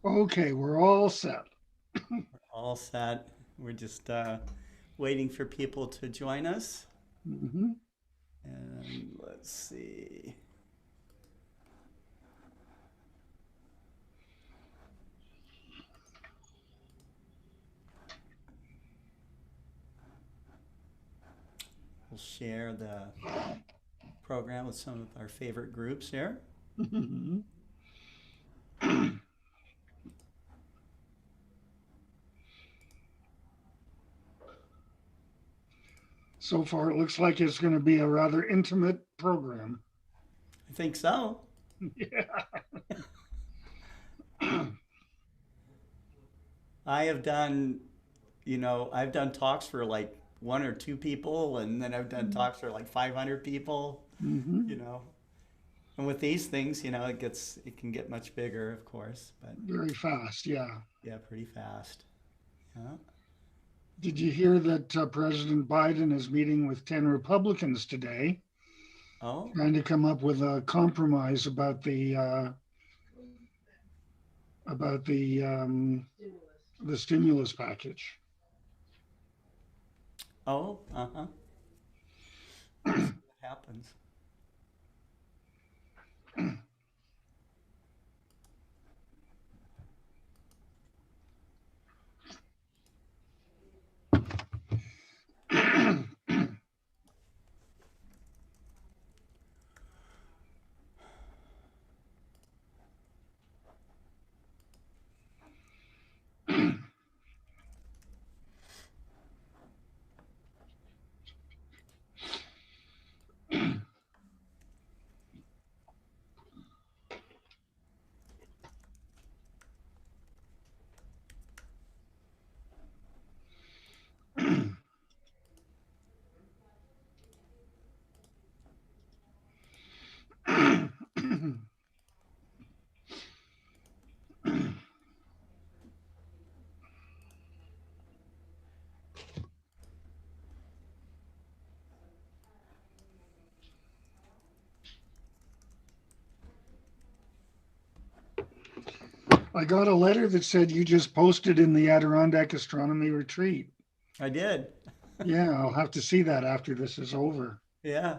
Okay, we're all set. All set. We're just waiting for people to join us. Mhm. And let's see. We'll share the program with some of our favorite groups here. Mhm. So far, it looks like it's going to be a rather intimate program. I think so. Yeah. I have done, I've done talks for like one or two people, and then I've done talks for like 500 people, you Hmm. know. And with these things, it can get much bigger, of course, but Very fast, yeah. yeah, pretty fast. Yeah. Did you hear that President Biden is meeting with 10 Republicans today, Oh, trying to come up with a compromise about the stimulus package? oh, uh-huh. We'll see what happens. I got a letter that said you just posted in the Adirondack Astronomy Retreat. I did. Yeah, I'll have to see that after this is over. Yeah.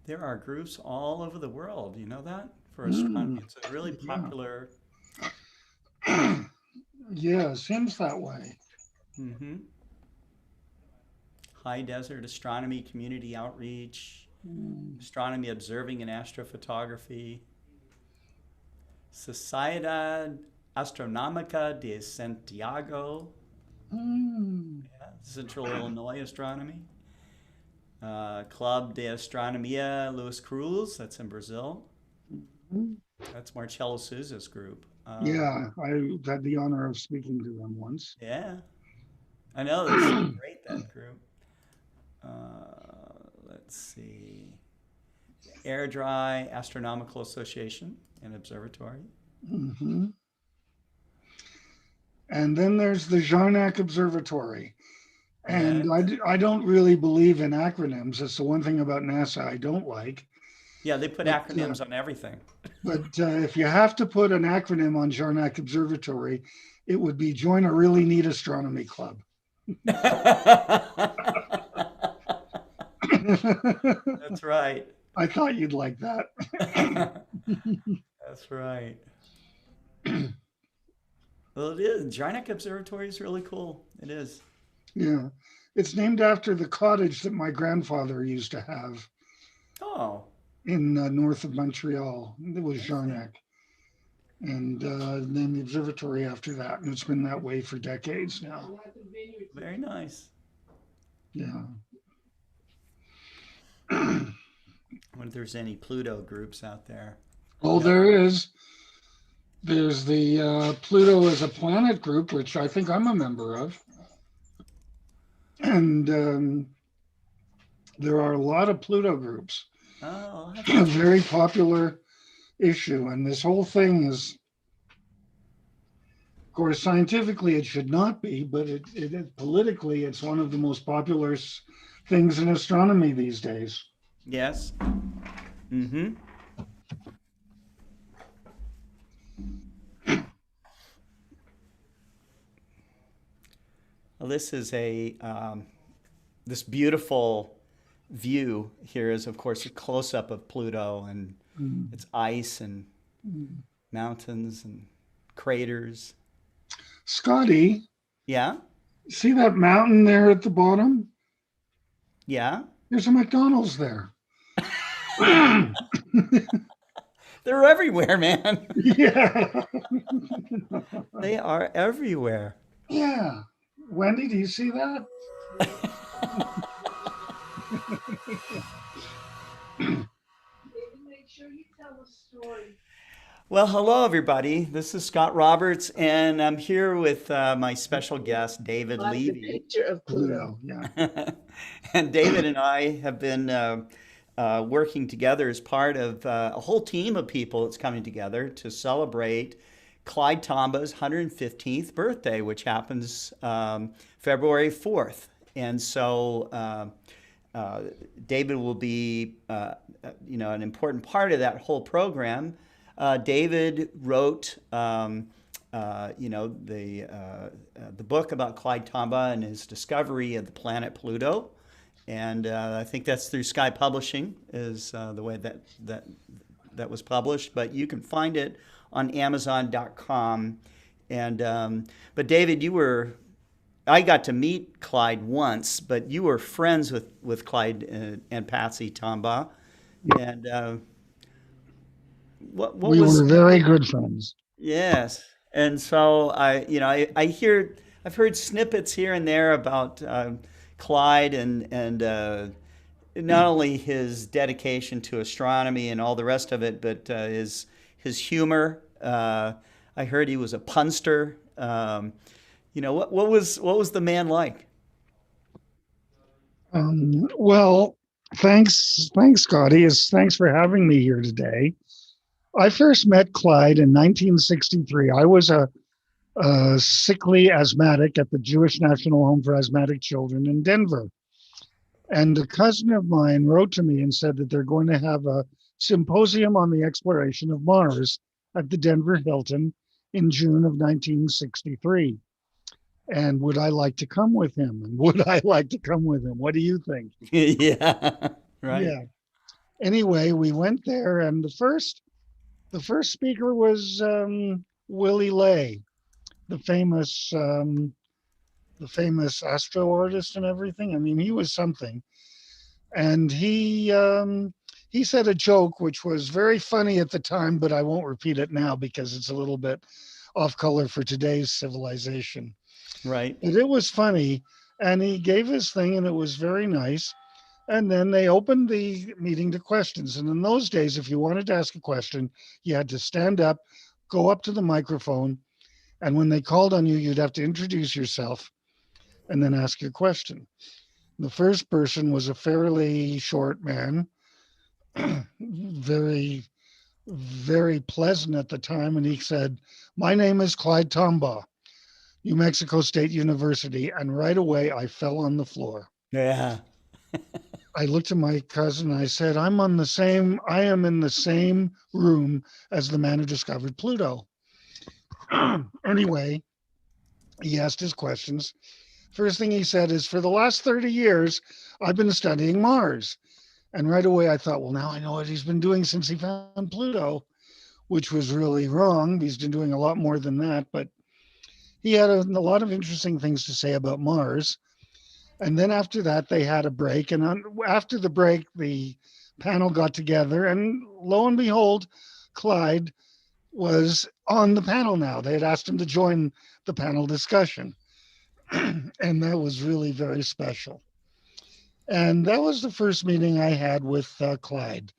There are groups all over the world. You know that? For astronomy. Mm, It's a really yeah. popular. Yeah, seems that way. Hmm. High Desert Astronomy Community Outreach, Mm, Astronomy Observing and Astrophotography, Sociedad Astronómica de Santiago, mm, yeah, Central Illinois Astronomy, Club de Astronomia Luis Cruz, that's in Brazil. mm. That's Marcello Souza's group. Yeah, I had the honor of speaking to them once. Yeah, I know they're so great, that group. Let's see. Air Dry Astronomical Association and Observatory. Hmm. And then there's the Jarnac Observatory. Yeah. And I don't really believe in acronyms. That's the one thing about NASA I don't like. Yeah, they put But acronyms on everything. if you have to put an acronym on Jarnac Observatory, it would be join a really neat astronomy club. That's right. I thought you'd like that. That's right. Well, it is. Jarnac Observatory is really cool. It is. Yeah. It's named after the cottage that my grandfather used to have Oh, in north of Montreal. It was I see. Jarnac. And named the observatory after that. And it's been that way for decades now. Very nice. Yeah. I wonder if there's any Pluto groups out there. Oh, No. there is. There's the Pluto as a planet group, which I think I'm a member of. And There are a lot of Pluto groups, Oh, that's a interesting. very popular issue. And this whole thing is, of course, scientifically it should not be, but politically it's one of the most popular things in astronomy these days. Yes. Mm-hmm. Well, this is this beautiful view here is, of course, a close up of Pluto, and Mm. it's ice and mountains and craters. Scotty, Yeah. see that mountain there at the bottom? Yeah. There's a McDonald's there. Yeah. They're everywhere, man. They are everywhere. Yeah. Wendy, do you see that? Well, hello, everybody. This is Scott Roberts, and I'm here with my special guest, David Like the Levy. picture of Pluto. Pluto, yeah. And David and I have been working together as part of a whole team of people that's coming together to celebrate Clyde Tombaugh's 115th birthday, which happens February 4th. And so David will be, an important part of that whole program. David wrote, the book about Clyde Tombaugh and his discovery of the planet Pluto, and I think that's through Sky Publishing is the way that was published. But you can find it on Amazon.com. And but David, I got to meet Clyde once, but you were friends with Clyde and Patsy Tombaugh, and what We was were very good friends. yes. And so I've heard snippets here and there about Clyde and not only his dedication to astronomy and all the rest of it, but his humor. I heard he was a punster. What was the man like? Well, thanks, Scotty. Thanks for having me here today. I first met Clyde in 1963. I was a sickly asthmatic at the Jewish National Home for Asthmatic Children in Denver. And a cousin of mine wrote to me and said that they're going to have a symposium on the exploration of Mars at the Denver Hilton in June of 1963. And would I like to come with him? And would I like to come with him? What do you think? Yeah, right. Yeah. Anyway, we went there, and the first speaker was Willie Ley, the famous astro artist and everything. I mean, he was something. And he said a joke which was very funny at the time, but I won't repeat it now because it's a little bit off color for today's civilization. Right. But it was funny, and he gave his thing, and it was very nice. And then they opened the meeting to questions. And in those days, if you wanted to ask a question, you had to stand up, go up to the microphone, and when they called on you, you'd have to introduce yourself and then ask your question. The first person was a fairly short man, very, very pleasant at the time. And he said, "My name is Clyde Tombaugh, New Mexico State University." And right away, I fell on the floor. Yeah. I looked at my cousin and I said, I am in the same room as the man who discovered Pluto. Anyway, he asked his questions. First thing he said is, for the last 30 years, I've been studying Mars. And right away I thought, well, now I know what he's been doing since he found Pluto, which was really wrong. He's been doing a lot more than that. But he had a lot of interesting things to say about Mars. And then after that, they had a break. And after the break, the panel got together. And lo and behold, Clyde was on the panel now. They had asked him to join the panel discussion. And that was really very special. And that was the first meeting I had with Clyde.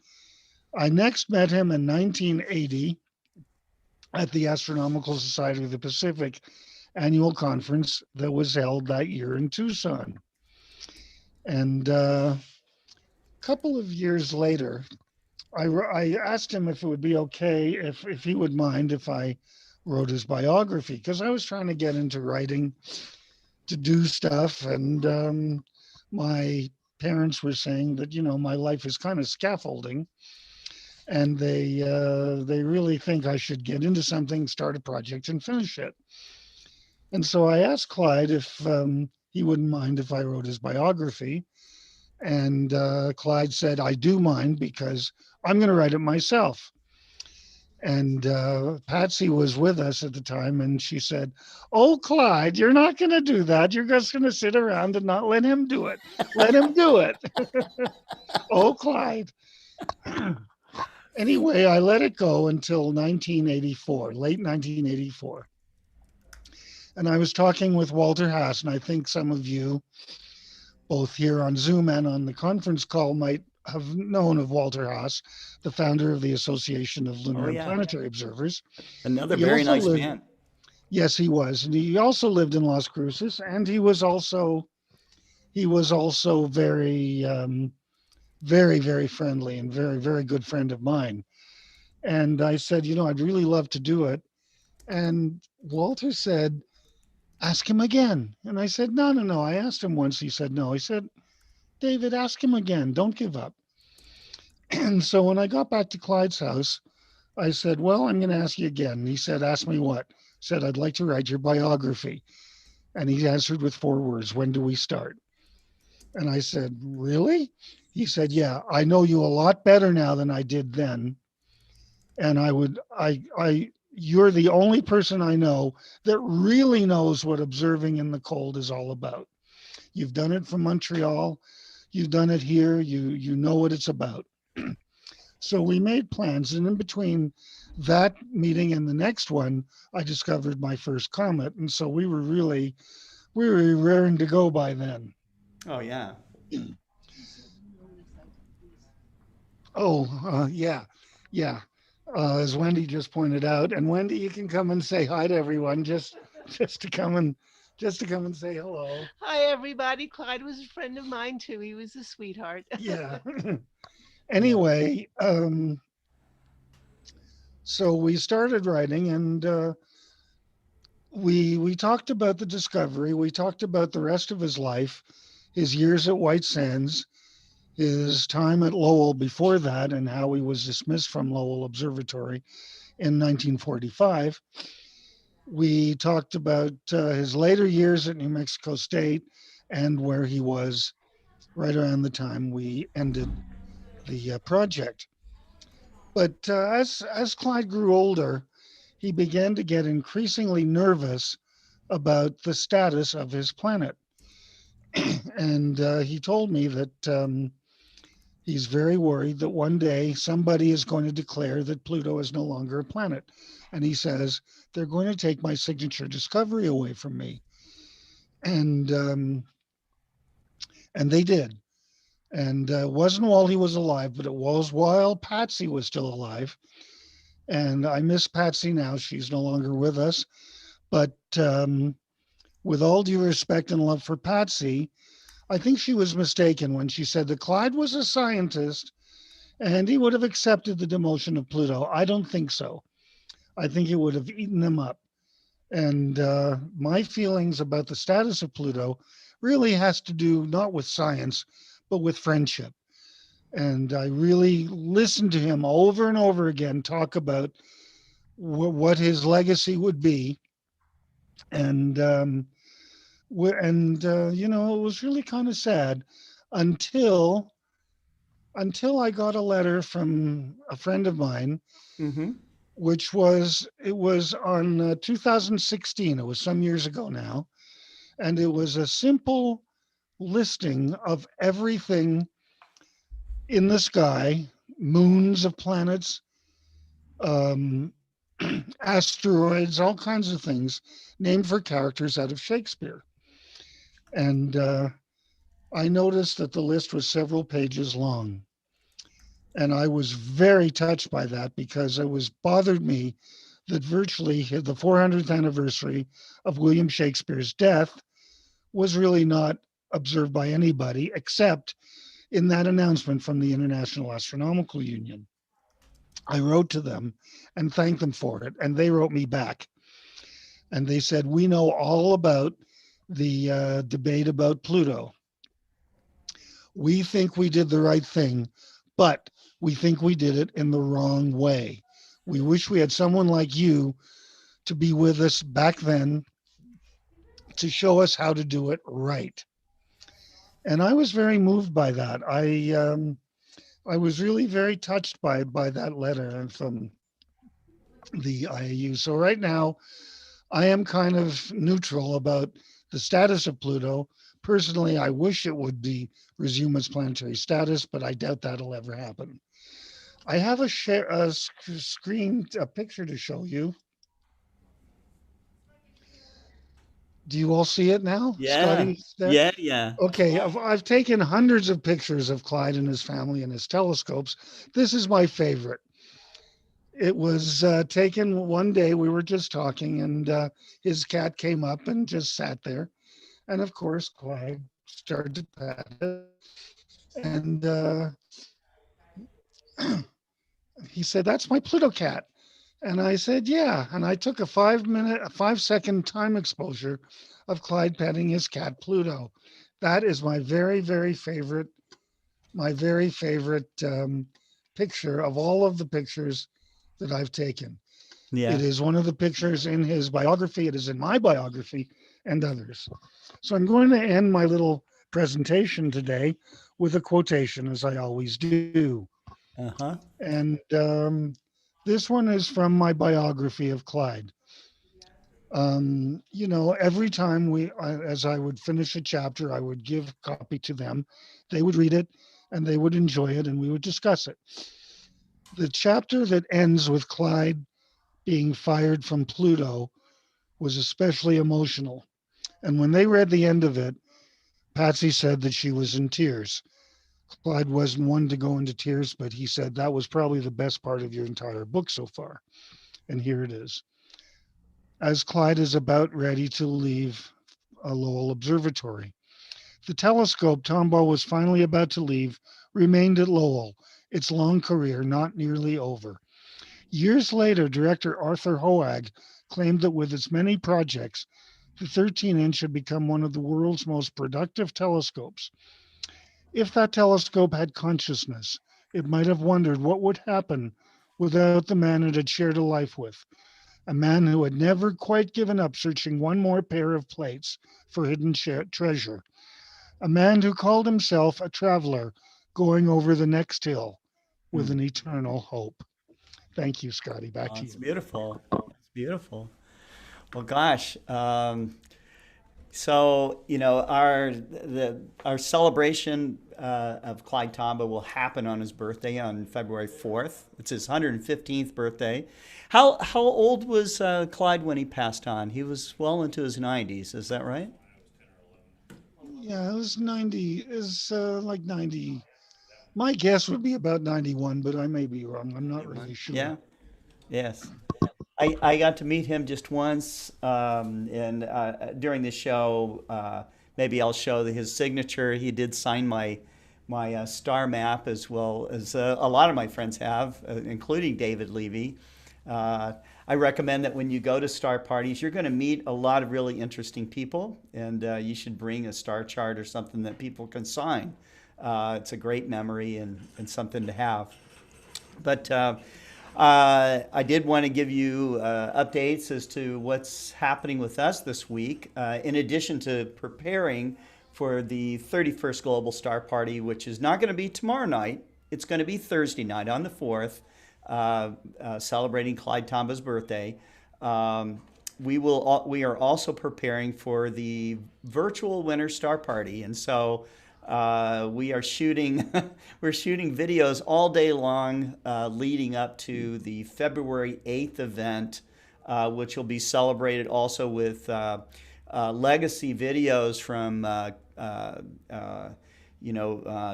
I next met him in 1980 at the Astronomical Society of the Pacific annual conference that was held that year in Tucson. And couple of years later, I asked him if it would be okay if he would mind if I wrote his biography, because I was trying to get into writing to do stuff, and my parents were saying that my life is kind of scaffolding, and they really think I should get into something, start a project, and finish it. And so I asked Clyde if he wouldn't mind if I wrote his biography. And Clyde said, I do mind because I'm going to write it myself. And Patsy was with us at the time, and she said, "Oh, Clyde, you're not going to do that. You're just going to sit around and not let him do it. Let him do it." Oh, Clyde. Anyway, I let it go until 1984, late 1984. And I was talking with Walter Haas, and I think some of you, both here on Zoom and on the conference call, might have known of Walter Haas, the founder of the Association of Oh Lunar and yeah, Planetary Observers. another He very also nice lived, man. yes, he was, and he also lived in Las Cruces, and he was also very, very, very friendly and very, very good friend of mine. And I said, I'd really love to do it. And Walter said, ask him again. And I said, no, no, no. I asked him once. He said, no. He said, David, ask him again. Don't give up. And so when I got back to Clyde's house, I said, well, I'm going to ask you again. And he said, ask me what? I said, I'd like to write your biography. And he answered with 4 words, when do we start? And I said, really? He said, yeah, I know you a lot better now than I did then. And you're the only person I know that really knows what observing in the cold is all about. You've done it from Montreal. You've done it here. You know what it's about. So we made plans. And in between that meeting and the next one, I discovered my first comet. And so we were raring to go by then. Oh yeah. Oh, yeah, yeah. As Wendy just pointed out, and Wendy, you can come and say hi to everyone. Just to come and just to come and say hello. Hi, everybody. Clyde was a friend of mine too. He was a sweetheart. Yeah. Yeah. Anyway, so we started writing, and we talked about the discovery. We talked about the rest of his life, his years at White Sands, his time at Lowell before that, and how he was dismissed from Lowell Observatory in 1945. We talked about his later years at New Mexico State and where he was right around the time we ended the project. But as Clyde grew older, he began to get increasingly nervous about the status of his planet. And he told me that he's very worried that one day somebody is going to declare that Pluto is no longer a planet. And he says, they're going to take my signature discovery away from me. And they did. And it wasn't while he was alive, but it was while Patsy was still alive. And I miss Patsy now. She's no longer with us. But with all due respect and love for Patsy, I think she was mistaken when she said that Clyde was a scientist and he would have accepted the demotion of Pluto. I don't think so. I think it would have eaten him up. And my feelings about the status of Pluto really has to do not with science, but with friendship. And I really listened to him over and over again talk about what his legacy would be. And it was really kind of sad until I got a letter from a friend of mine, Mm-hmm. it was on 2016. It was some years ago now, and it was a simple listing of everything in the sky, moons of planets, um, asteroids, all kinds of things named for characters out of Shakespeare. And I noticed that the list was several pages long. And I was very touched by that because it was bothered me that virtually the 400th anniversary of William Shakespeare's death was really not observed by anybody except in that announcement from the International Astronomical Union, I wrote to them and thanked them for it. And they wrote me back and they said, we know all about the debate about Pluto. We think we did the right thing, but we think we did it in the wrong way. We wish we had someone like you to be with us back then to show us how to do it right. And I was very moved by that. I was really very touched by that letter and from the IAU. So right now, I am kind of neutral about the status of Pluto. Personally, I wish it would be resume its planetary status, but I doubt that'll ever happen. I have a picture to show you. Do you all see it now? Yeah, Scotty's there? yeah, yeah. Okay, I've taken hundreds of pictures of Clyde and his family and his telescopes. This is my favorite. It was taken one day. We were just talking, and his cat came up and just sat there. And of course, Clyde started to pet it. And he said, "That's my Pluto cat." And I said, "Yeah." And I took a 5-second time exposure of Clyde petting his cat Pluto. That is my very favorite picture of all of the pictures that I've taken. Yeah. It is one of the pictures in his biography. It is in my biography and others. So I'm going to end my little presentation today with a quotation, as I always do. Uh-huh. And this one is from my biography of Clyde. Every time as I would finish a chapter, I would give a copy to them. They would read it and they would enjoy it and we would discuss it. The chapter that ends with Clyde being fired from Pluto was especially emotional. And when they read the end of it, Patsy said that she was in tears. Clyde wasn't one to go into tears, but he said that was probably the best part of your entire book so far. And here it is. As Clyde is about ready to leave Lowell Observatory, the telescope Tombaugh was finally about to leave remained at Lowell, its long career not nearly over. Years later, director Arthur Hoag claimed that with its many projects, the 13-inch had become one of the world's most productive telescopes. If that telescope had consciousness, it might have wondered what would happen without the man it had shared a life with, a man who had never quite given up searching one more pair of plates for hidden treasure, a man who called himself a traveler going over the next hill with an eternal hope. Thank you, Scotty. Back Oh, to it's you. beautiful. It's beautiful. Well, gosh. So our celebration of Clyde Tombaugh will happen on his birthday on February 4th. It's his 115th birthday. How old was Clyde when he passed on? He was well into his 90s. Is that right? Yeah, it was 90, is like 90. My guess would be about 91, but I may be wrong. I'm not really sure. Yeah. Yes. I got to meet him just once, and during the show, maybe I'll show his signature. He did sign my star map as well as a lot of my friends have, including David Levy. I recommend that when you go to star parties, you're going to meet a lot of really interesting people, and you should bring a star chart or something that people can sign. It's a great memory and something to have. But I did want to give you updates as to what's happening with us this week, in addition to preparing for the 31st Global Star Party, which is not going to be tomorrow night. It's going to be Thursday night on the 4th, celebrating Clyde Tombaugh's birthday. We are also preparing for the virtual Winter Star Party, and so we are shooting we're shooting videos all day long leading up to the February 8th event, which will be celebrated also with legacy videos from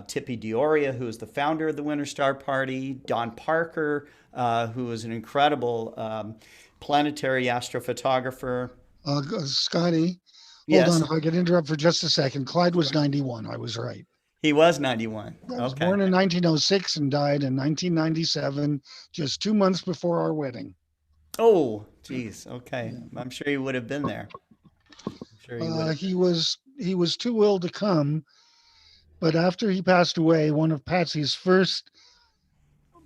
Tippy Dioria, who is the founder of the Winter Star Party, Don Parker, who is an incredible planetary astrophotographer. Scotty, hold Yes. on if I could interrupt for just a second. Clyde was 91. I was right. He was 91. I was Okay. born in 1906 and died in 1997, just 2 months before our wedding. Oh, geez. Okay. Yeah. I'm sure he would have been there. I'm sure he would have. He was too ill to come, but after he passed away, one of Patsy's first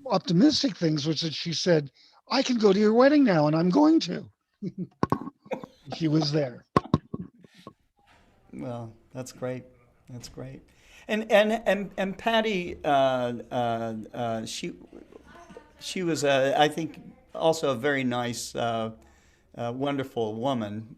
optimistic things was that she said, "I can go to your wedding now," and I'm going to. He was there. Well, that's great. That's great. And Patty, she was I think also a very nice, wonderful woman.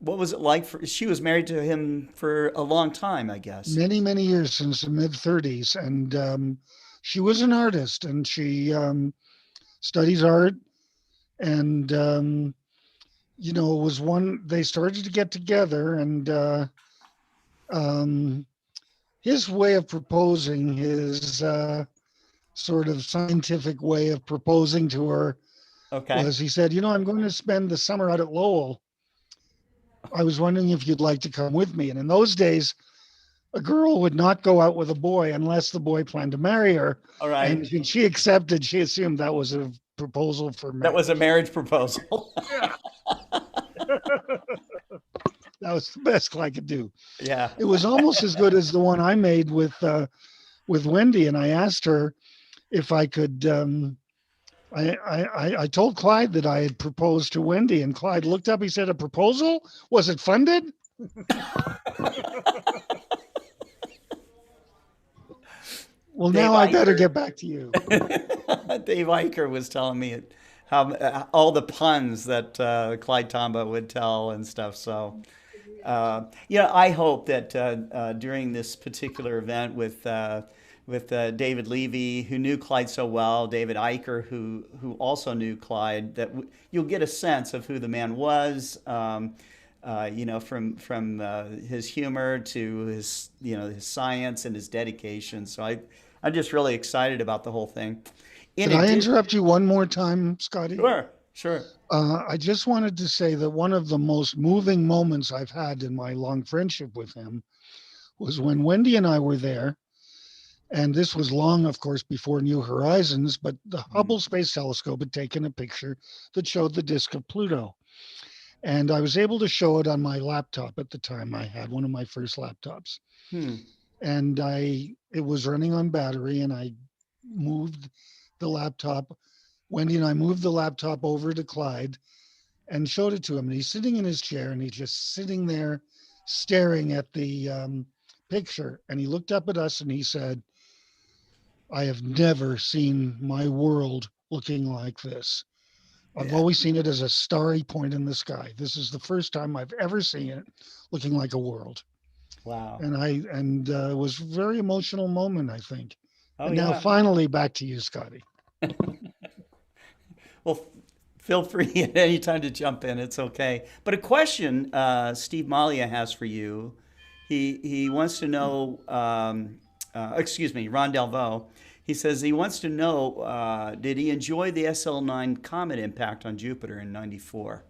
What was it like for? She was married to him for a long time, I guess. Many, many years, since the mid 30s, and she was an artist, and she studies art, and was one. They started to get together, and um, his way of proposing, his sort of scientific way of proposing to her, Okay. was he said, "I'm going to spend the summer out at Lowell. I was wondering if you'd like to come with me." And in those days, a girl would not go out with a boy unless the boy planned to marry her. All And right. when she accepted, she assumed that was a proposal for That was a marriage. marriage proposal. Yeah. That was the best I could do. Yeah. It was almost as good as the one I made with Wendy, and I asked her if I could. I told Clyde that I had proposed to Wendy, and Clyde looked up. He said, "A proposal? Was it funded?" Well, Dave now I better Eicher. get back to you. Dave Eicher was telling me how all the puns that Clyde Tombaugh would tell and stuff. So, I hope that during this particular event with David Levy, who knew Clyde so well, David Eicher, who also knew Clyde, that you'll get a sense of who the man was. From his humor to his science and his dedication. So I'm just really excited about the whole thing. In Did I addition, interrupt you one more time, Scotty? sure. I just wanted to say that one of the most moving moments I've had in my long friendship with him was when Wendy and I were there. And this was long, of course, before New Horizons, but the Hubble Space Telescope had taken a picture that showed the disk of Pluto. And I was able to show it on my laptop at the time. I had one of my first laptops. Hmm. And it was running on battery, and I moved the laptop. Wendy and I moved the laptop over to Clyde and showed it to him. And he's sitting in his chair, and he's just sitting there staring at the picture. And he looked up at us and he said, "I have never seen my world looking like this. I've Yeah. always seen it as a starry point in the sky. This is the first time I've ever seen it looking like a world." Wow. And it was a very emotional moment, I think. Oh And now yeah. finally back to you, Scotty. Well, feel free at any time to jump in. It's okay. But a question Steve Malia has for you. He wants to know. Excuse me, Ron Delvaux. He says he wants to know, did he enjoy the SL9 comet impact on Jupiter in '94?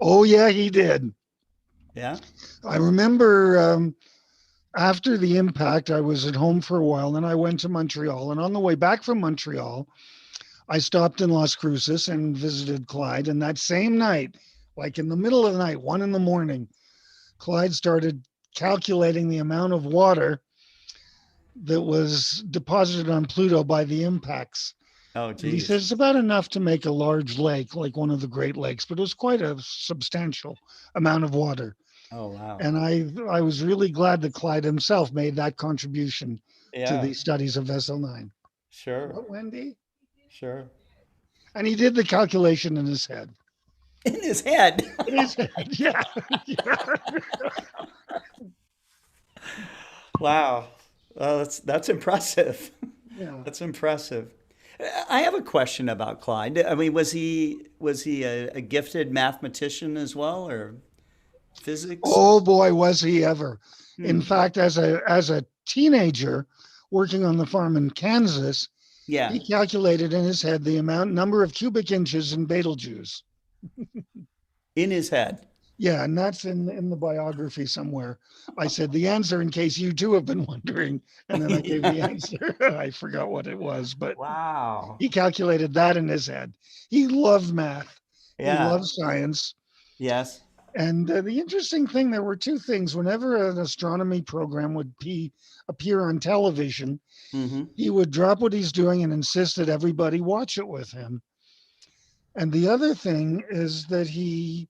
Oh yeah, he did. Yeah? I remember after the impact, I was at home for a while. Then I went to Montreal, and on the way back from Montreal, I stopped in Las Cruces and visited Clyde. And that same night, like in the middle of the night, 1 a.m, Clyde started calculating the amount of water that was deposited on Pluto by the impacts. Oh, And he geez. says it's about enough to make a large lake, like one of the Great Lakes, but it was quite a substantial amount of water. Oh, wow. And I was really glad that Clyde himself made that contribution to Yeah, the studies of SL9. sure, What, Wendy? sure. And he did the calculation in his head. In his head. In his head, yeah. Yeah. Wow. Well, that's impressive. Yeah. That's impressive. I have a question about Clyde. I mean, was he a gifted mathematician as well, or physics? Oh boy, was he ever. In Hmm. fact, as a teenager working on the farm in Kansas, Yeah. he calculated in his head the number of cubic inches in Betelgeuse. In his head. Yeah, and that's in the biography somewhere. I said the answer in case you too have been wondering, and then I gave the Yeah. answer. I forgot what it was, but Wow. he calculated that in his head. He loved math. He Yeah. loved science. Yes. And the interesting thing, there were two things. Whenever an astronomy program would appear on television, Mm-hmm. he would drop what he's doing and insist that everybody watch it with him. And the other thing is that he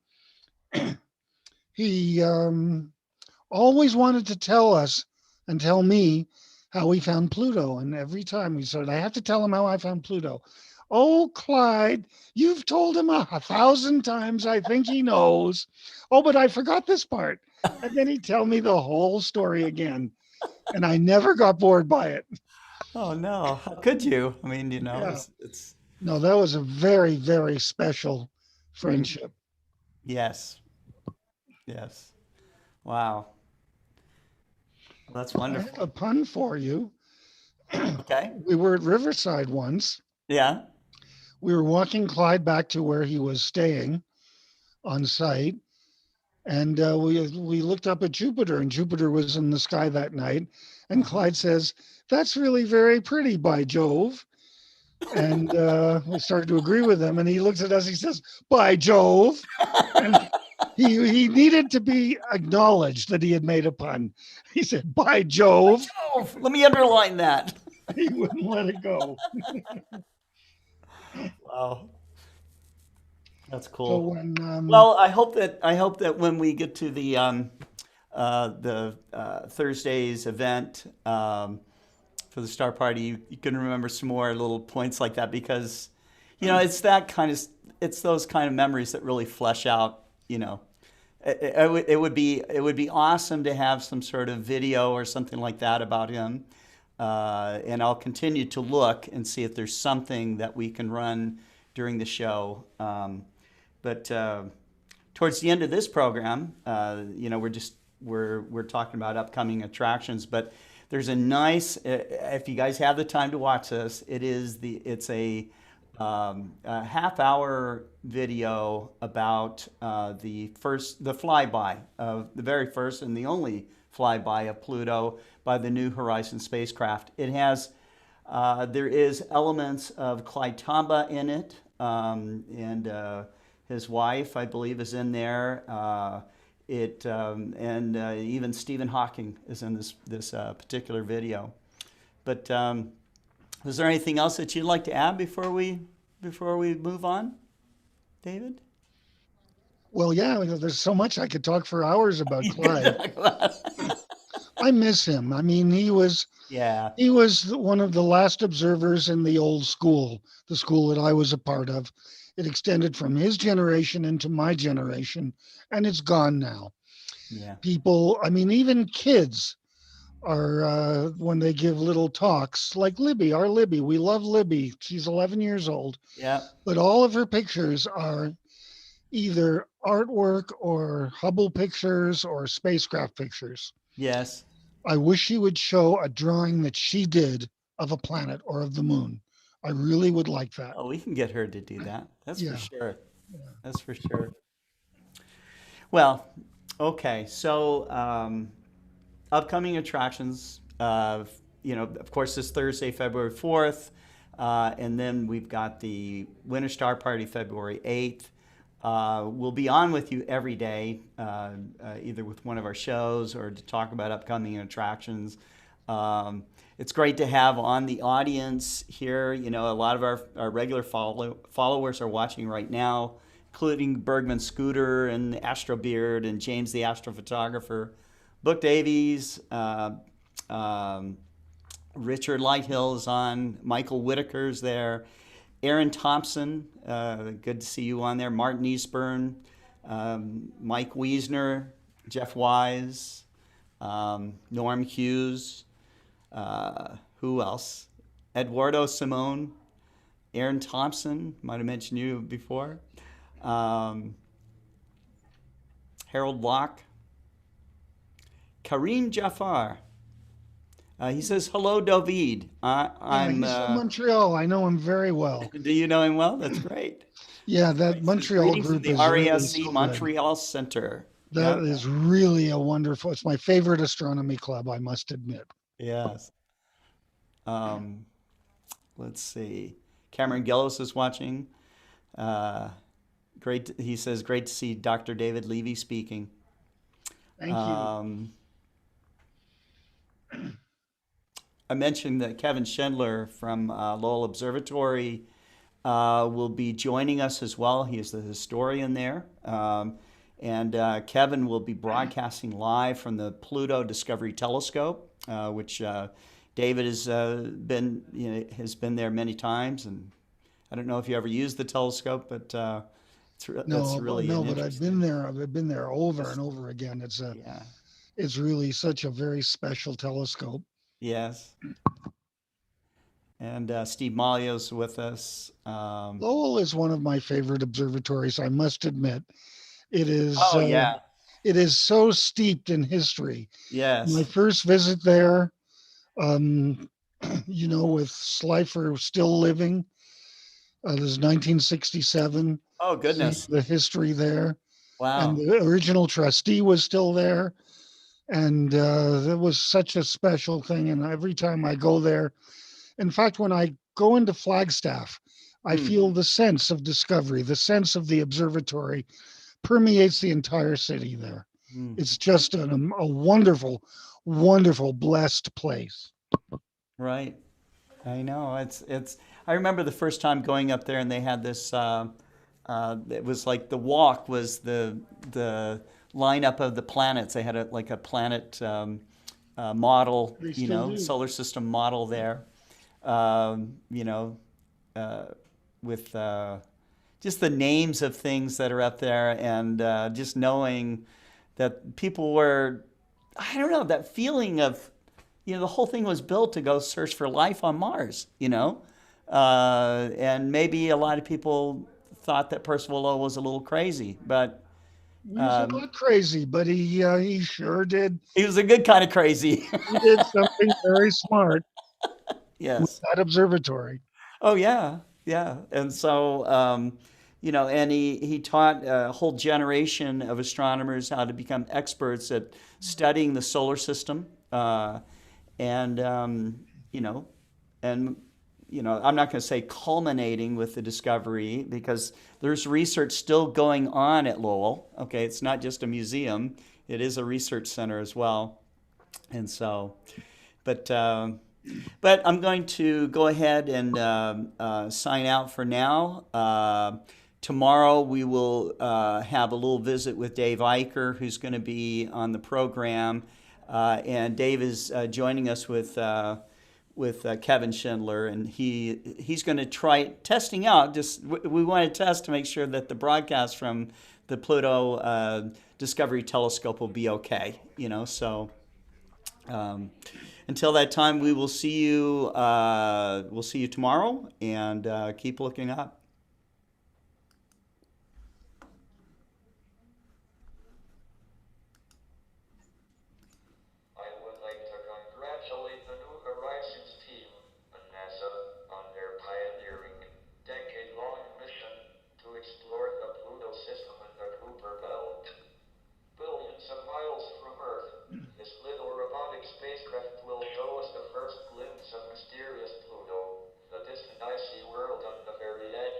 always wanted to tell us and tell me how he found Pluto. And every time we said, I have to tell him how I found Pluto. Oh, Clyde, you've told him 1,000 times. I think he knows. Oh, but I forgot this part. And then he'd tell me the whole story again. And I never got bored by it. Oh no, how could you? I mean, Yeah. it's No, that was a very, very special mm, friendship. yes, yes. Wow, well, that's I have a wonderful. pun for you. Okay. We were at Riverside once. Yeah. We were walking Clyde back to where he was staying on site, and we looked up at Jupiter, and Jupiter was in the sky that night. And Uh-huh. Clyde says, "That's really very pretty, by Jove." And we started to agree with him. And he looks at us. He says, "By Jove," and he needed to be acknowledged that he had made a pun. He said, "By Jove." Oh, let me underline that. He wouldn't let it go. Wow, that's So cool. when Well, I hope that when we get to the Thursday's event for the Star Party, you can remember some more little points like that because it's that kind of it's those kind of memories that really flesh out. It would be awesome to have some sort of video or something like that about him. And I'll continue to look and see if there's something that we can run during the show. But towards the end of this program, we're talking about upcoming attractions. But there's a nice, if you guys have the time to watch this, it's a half-hour video about the flyby of the very first and the only flyby of Pluto by the New Horizons spacecraft. There is elements of Clyde Tombaugh in it, and his wife, I believe, is in there. And even Stephen Hawking is in this particular video. But is there anything else that you'd like to add before we move on, David? well, yeah, there's so much I could talk for hours about You could Clyde. talk about. I miss him. I mean, Yeah. he was one of the last observers in the old school, the school that I was a part of. It extended from his generation into my generation, and it's gone now. Yeah. People, I mean, even kids are when they give little talks, like Libby, our Libby. We love Libby. She's 11 years old, Yeah. but all of her pictures are either artwork or Hubble pictures or spacecraft pictures. Yes. I wish she would show a drawing that she did of a planet or of the moon. I really would like that. Oh, we can get her to do that. That's for Yeah. sure. That's for sure. Well, okay. So, upcoming attractions. Of course, this Thursday, February 4th, and then we've got the Winter Star Party, February 8th. We'll be on with you every day, either with one of our shows or to talk about upcoming attractions. It's great to have on the audience here. A lot of our regular followers are watching right now, including Bergman Scooter and Astro Beard and James the Astrophotographer, Book Davies, Richard Lighthill is on, Michael Whitaker's there, Aaron Thompson, good to see you on there, Martin Eastburn, Mike Wiesner, Jeff Wise, Norm Hughes, who else? Eduardo Simone, Aaron Thompson, might have mentioned you before, Harold Locke, Kareem Jafar, He says, "Hello, David. Yeah, I'm. he's from Montreal. I know him very well. Do you know him well? That's great." Yeah, That's that great. He says, Montreal "Greetings from group the is really RASC so good. Montreal Center." That Yeah. is really a wonderful. It's my favorite astronomy club, I must admit. Yes. Um, let's see. Cameron Gillis is watching. Uh, great. He says, "Great to see Dr. David Levy speaking." Thank you. Um, I mentioned that Kevin Schindler from Lowell Observatory will be joining us as well. He is the historian there. And Kevin will be broadcasting live from the Pluto Discovery Telescope, which David has been there many times. And I don't know if you ever used the telescope, but that's really No, an but I've been interesting. there. I've been there over and Just, over again. yeah. It's really such a very special telescope. Yes. And Steve Malio's with us. Lowell is one of my favorite observatories, I must admit. It is Oh uh, yeah. it is so steeped in history. My Yes. first visit there, um, with Slifer still living, this is 1967. Oh Seeing goodness. the history there, and Wow. the original trustee was still there, and it was such a special thing. And every time I go there, in fact, when I go into Flagstaff, I Hmm. feel the sense of discovery, the sense of the observatory permeates the entire city there. Hmm. It's just a wonderful, wonderful, blessed place. Right. I know. It's. I remember the first time going up there, and they had this. It was like the walk was the lineup of the planets. They had like a planet model, They still do. solar system model there. Um, you know, uh, with just the names of things that are up there, and just knowing that people were, I don't know, that feeling of, the whole thing was built to go search for life on Mars. And maybe a lot of people thought that Percival Lowell was a little crazy, but He was a um, lot crazy, but he sure did. he was a good kind of crazy. He did something very smart with Yes. that observatory. Oh yeah, yeah. And so, and he taught a whole generation of astronomers how to become experts at studying the solar system, and you know, and I'm not going to say culminating with the discovery because there's research still going on at Lowell. Okay, it's not just a museum; it is a research center as well. And so, but. But I'm going to go ahead and sign out for now. Tomorrow we will have a little visit with Dave Eicher, who's going to be on the program, and Dave is joining us with Kevin Schindler, and he's going to try testing out. Just we want to test to make sure that the broadcast from the Pluto Discovery Telescope will be okay. So. Um, until that time, we will see you. We'll see you tomorrow, and keep looking up. I would like to congratulate the New Horizons team and NASA on their pioneering, decade-long mission to explore the Pluto system and the Kuiper Belt. Billions of miles from Earth, this little robotic spacecraft will show us the first glimpse of mysterious Pluto, the distant icy world on the very edge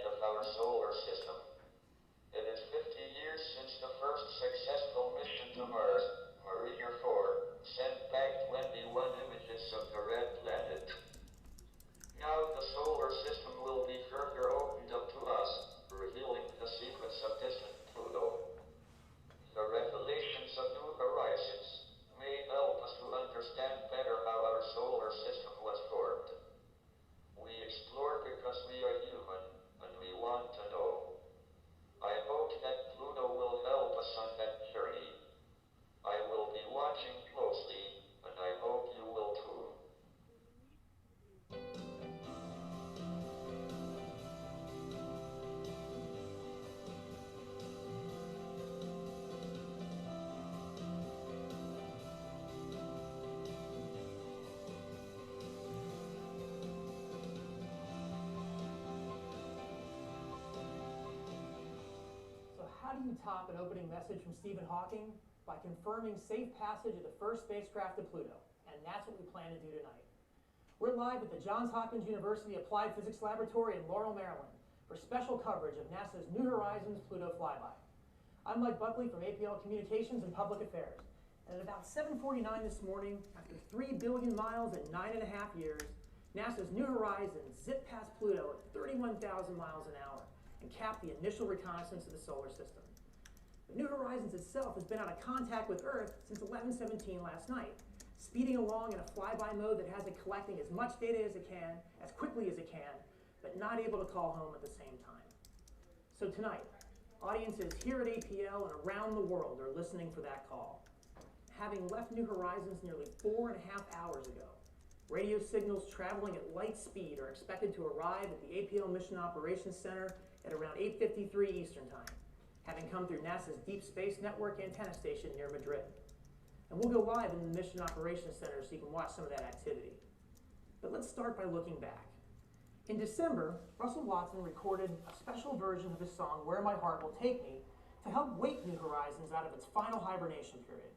do you top an opening message from Stephen Hawking? By confirming safe passage of the first spacecraft to Pluto. And that's what we plan to do tonight. We're live at the Johns Hopkins University Applied Physics Laboratory in Laurel, Maryland, for special coverage of NASA's New Horizons Pluto flyby. I'm Mike Buckley from APL Communications and Public Affairs. And at about 7:49 this morning, after 3 billion miles in 9.5 years, NASA's New Horizons zipped past Pluto at 31,000 miles an hour and capped the initial reconnaissance of the solar system. The New Horizons itself has been out of contact with Earth since 11:17 last night, speeding along in a flyby mode that has it collecting as much data as it can, as quickly as it can, but not able to call home at the same time. So tonight, audiences here at APL and around the world are listening for that call. Having left New Horizons nearly 4.5 hours ago, radio signals traveling at light speed are expected to arrive at the APL Mission Operations Center at around 8:53 Eastern Time, having come through NASA's Deep Space Network antenna station near Madrid. And we'll go live in the Mission Operations Center so you can watch some of that activity. But let's start by looking back. In December, Russell Watson recorded a special version of his song, Where My Heart Will Take Me, to help wake New Horizons out of its final hibernation period.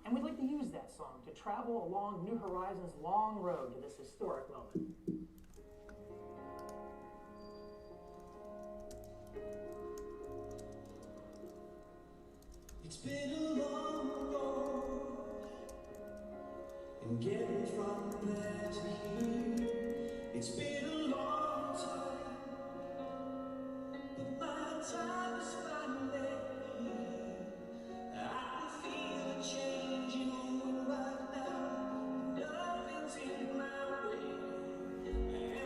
And we'd like to use that song to travel along New Horizons' long road to this historic moment. It's been a long road, and getting from there to here, it's been a long time, but my time is finally here. I can feel a change in you right now, nothing's in my way, and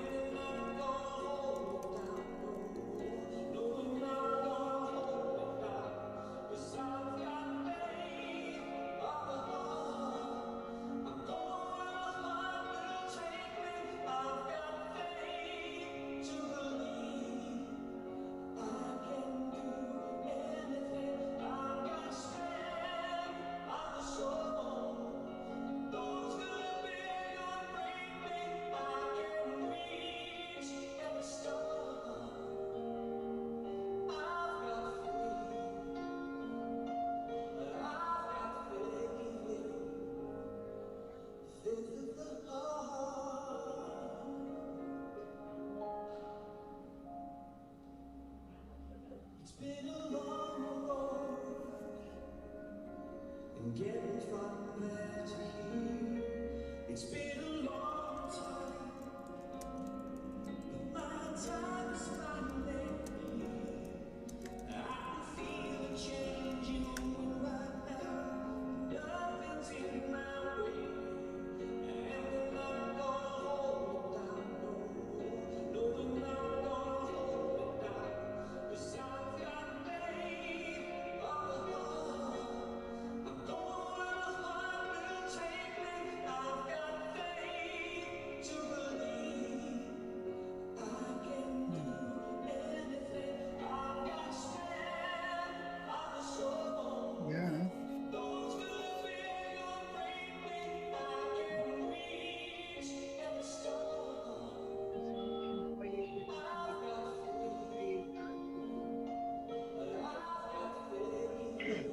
I'm not gonna hold it down, no, I'm not gonna hold it down, 'cause I've got faith, I'm going where my heart will take me, I've got faith to believe I can do anything, I've got strength of the soul, those good big or break me, I can reach every star, I've got faith, faith of the heart. It's been a long road, and getting from there to here, it's been a long time, but my time is finally here. I can feel a change in you right now, nothing's in my way, and I'm not gonna hold it down, no, I'm not gonna hold it down, 'cause I've got faith, I'm going where my heart will take me, I've got faith to believe I can do anything, I've got strength of the soul, Yeah. those good big or break me, I can reach every star, I've got faith,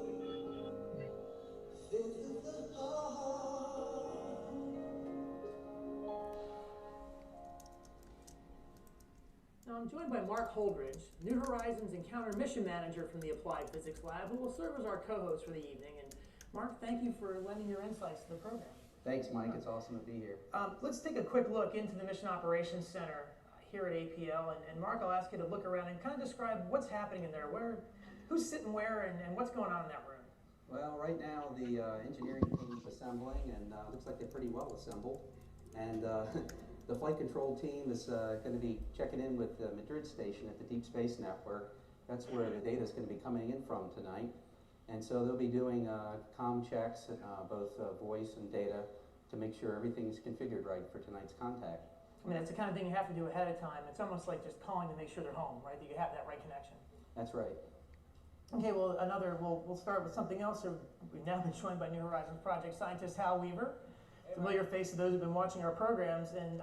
faith of the heart. Now I'm joined by Mark Holdridge, New Horizons Encounter Mission Manager from the Applied Physics Lab, who will serve as our co-host for the evening. And Mark, thank you for lending your insights to the program. Thanks, Mike. It's awesome to be here. Let's take a quick look into the Mission Operations Center here at APL. And Mark, I'll ask you to look around and kind of describe what's happening in there, who's sitting where, and what's going on in that room. Well, right now the engineering team is assembling, and looks like they're pretty well assembled. And the flight control team is going to be checking in with the Madrid station at the Deep Space Network. That's where the data is going to be coming in from tonight. And so they'll be doing comm checks, both voice and data, to make sure everything's configured right for tonight's contact. I mean, that's the kind of thing you have to do ahead of time. It's almost like just calling to make sure they're home, right? That you have that right connection. That's right. Okay, well, we'll start with something else. So we've now been joined by New Horizons project scientist Hal Weaver, familiar face to those who've been watching our programs. And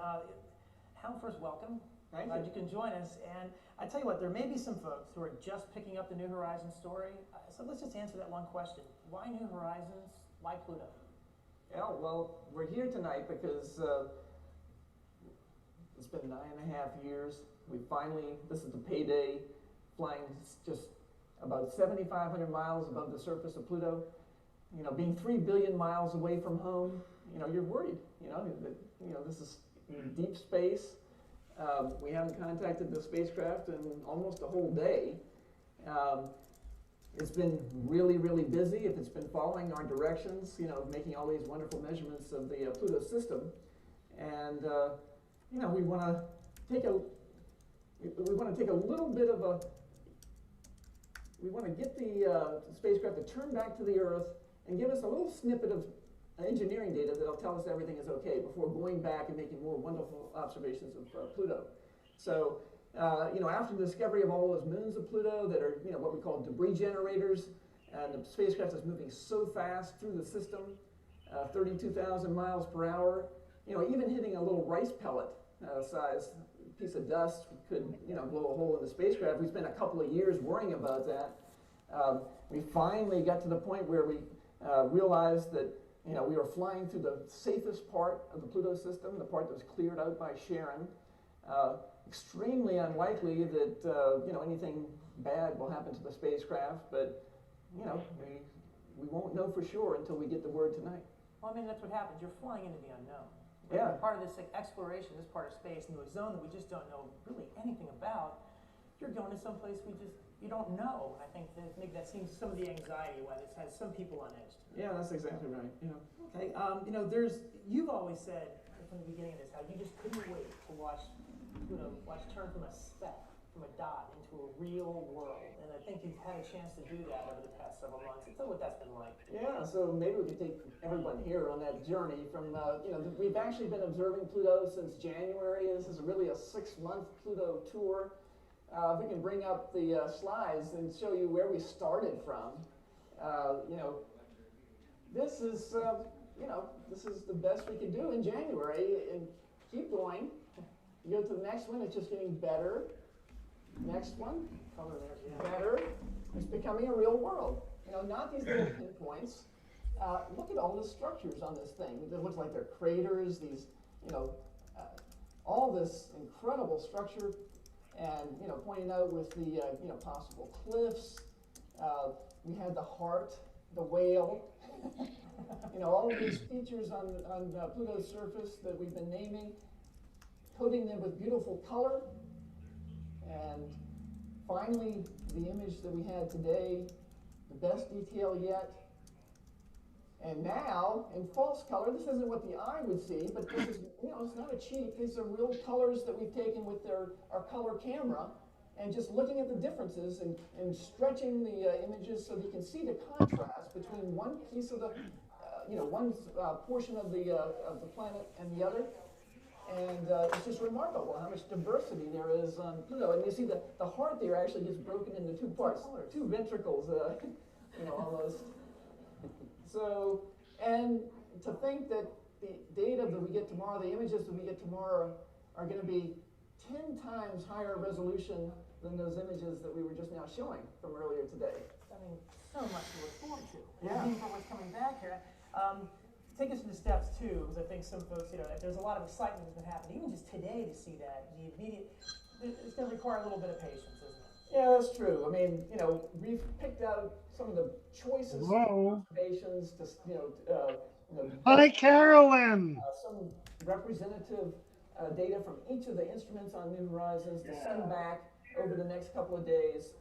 Hal, first, welcome. Thank Glad you. you can join us. And I tell you what, there may be some folks who are just picking up the New Horizons story. So let's just answer that one question. Why New Horizons? Why Pluto? Yeah, well, we're here tonight because it's been 9.5 years. We finally, this is the payday, flying just about 7,500 miles above the surface of Pluto. You know, being 3 billion miles away from home, you know, you're worried, this is deep space. We haven't contacted the spacecraft in almost a whole day. It's been really, really busy. If it's been following our directions, making all these wonderful measurements of the Pluto system, and we want to take a little bit of a. We want to get the spacecraft to turn back to the Earth and give us a little snippet of engineering data that'll tell us everything is okay before going back and making more wonderful observations of Pluto. So, after the discovery of all those moons of Pluto that are, what we call debris generators, and the spacecraft is moving so fast through the system, 32,000 miles per hour, even hitting a little rice pellet size piece of dust could, blow a hole in the spacecraft. We spent a couple of years worrying about that. We finally got to the point where we realized that we were flying through the safest part of the Pluto system, the part that was cleared out by Sharon. Extremely unlikely that anything bad will happen to the spacecraft, but we won't know for sure until we get the word tonight. Well, I mean, that's what happens. You're flying into the unknown. Yeah. Part of this exploration, this part of space, into a zone that we just don't know really anything about. You're going to someplace you don't know. I think that maybe that seems some of the anxiety why this has some people on edge. Yeah, that's exactly right. Okay. You've always said from the beginning of this how you just couldn't wait to watch turn from a speck, from a dot into a real world, and I think you've had a chance to do that over the past several months. Tell what that's been like. Yeah, so maybe we could take everyone here on that journey from, we've actually been observing Pluto since January. This is really a 6-month Pluto tour. If we can bring up the slides and show you where we started from, this is the best we could do in January, and keep going. You go to the next one, it's just getting better. Next one, Color there, yeah. better. It's becoming a real world. Not these little pinpoints. Look at all the structures on this thing. It looks like they're craters, these, all this incredible structure, and, pointing out with the, possible cliffs. We had the heart, the whale, all of these features on Pluto's surface that we've been naming, coating them with beautiful color. And finally, the image that we had today, the best detail yet. And now, in false color, this isn't what the eye would see, but this is, it's not a cheat. These are real colors that we've taken with our color camera, and just looking at the differences and stretching the images so that you can see the contrast between one piece of the, one portion of the planet and the other. And it's just remarkable how much diversity there is on Pluto. And you see the heart there actually gets broken into two parts, two ventricles, almost. So, and to think that the data that we get tomorrow, the images that we get tomorrow are going to be 10 times higher resolution than those images that we were just now showing from earlier today. I mean, so much to look forward to. Yeah. Even for what's coming back here. Take us into steps too, because I think some folks, there's a lot of excitement that's been happening. Even just today to see that, the immediate, it's going to require a little bit of patience, isn't it? Yeah, that's true. I mean, we've picked out some of the choices observations to, Hi, Carolyn. some representative data from each of the instruments on New Horizons to send back over the next couple of days.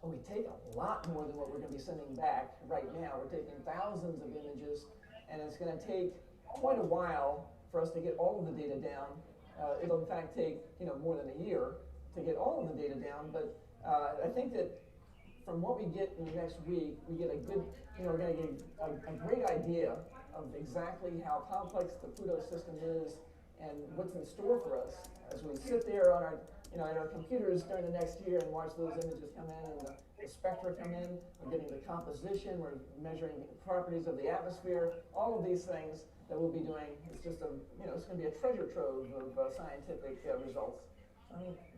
We take a lot more than what we're going to be sending back right now. We're taking thousands of images, and it's going to take quite a while for us to get all of the data down. It'll in fact take more than a year to get all of the data down, but I think that from what we get in the next week, we get a good, we're going to get a great idea of exactly how complex the Pluto system is and what's in store for us as we sit there on our, in our computers during the next year and watch those images come in and the spectra come in. We're getting the composition. We're measuring the properties of the atmosphere. All of these things that we'll be doing. It's just it's going to be a treasure trove of scientific results.